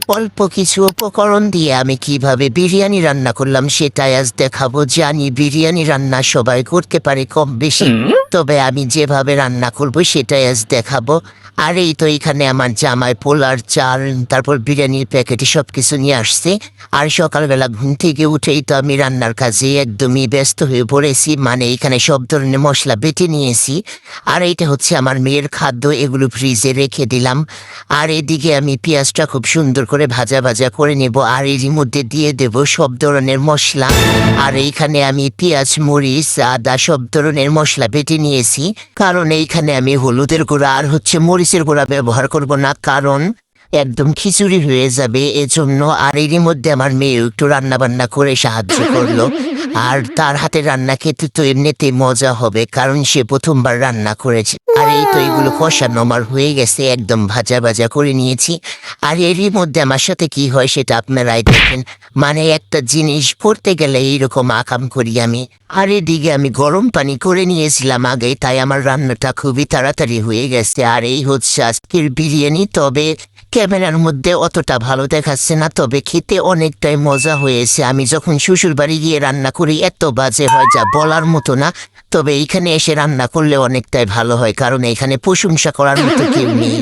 অল্প কিছু উপকরণ দিয়ে আমি কিভাবে বিরিয়ানি রান্না করলাম সেটাই আজ দেখাবো। জানি বিরিয়ানি রান্না সবাই করতে পারে কম বেশি, তবে আমি যেভাবে রান্না করব সেটাই আজ দেখাবো। আর এই তো এখানে আমার জামাই পোলার চাল, তারপর বিরিয়ানির প্যাকেটে সব কিছু নিয়ে আসছে। আর সকালবেলা ঘুম থেকে উঠেই তো আমি রান্নার কাজে একদমই ব্যস্ত হয়ে পড়েছি, মানে এখানে সব ধরনের মশলা বেটে নিয়েছি। আর এইটা হচ্ছে আমার মেয়ের খাদ্য, এগুলো ফ্রিজে রেখে দিলাম। আর এদিকে আমি পেঁয়াজটা খুব সুন্দর করে ভাজা ভাজা করে নেব, আর এর মধ্যে দিয়ে দেব সব ধরনের মশলা। আর এইখানে আমি পেঁয়াজ, মরিচ, আদা সব ধরনের মশলা বেটে নিয়েছি, কারণ এইখানে আমি হলুদের গুঁড়া আর হচ্ছে মরিচের গুঁড়া ব্যবহার করব না, কারণ একদম খিচুড়ি হয়ে যাবে এজন্য। আর এরই মধ্যে আমার মেয়ে একটু রান্না বান্না করে সাহায্য করলো। আর তার হাতে রান্না খেতে তো এমনিতেই মজা হবে, কারণ সে প্রথমবার রান্না করেছে। আর এই তো এগুলো কষানো আমার হয়ে গেছে, একদম ভাজা ভাজা করে নিয়েছি। আর এরই মধ্যে আমার সাথে কি হয় সেটা আপনারাই দেখেন, মানে একটা জিনিস পড়তে গেলে এইরকম আকাম করি আমি। আর এদিকে আমি গরম পানি করে নিয়েছিলাম আগে, তাই আমার রান্নাটা খুবই তাড়াতাড়ি হয়ে গেছে। আর এই হচ্ছে আজকের বিরিয়ানি, তবে ক্যামেরার মধ্যে অতটা ভালো দেখাচ্ছে না, তবে খেতে অনেকটাই মজা হয়েছে। আমি যখন শ্বশুর বাড়ি গিয়ে রান্না করি এত বাজে হয় যা বলার মতো না, তবে এইখানে এসে রান্না করলে অনেকটাই ভালো হয়, কারণ এখানে প্রশংসা করার মতো কেউ নেই।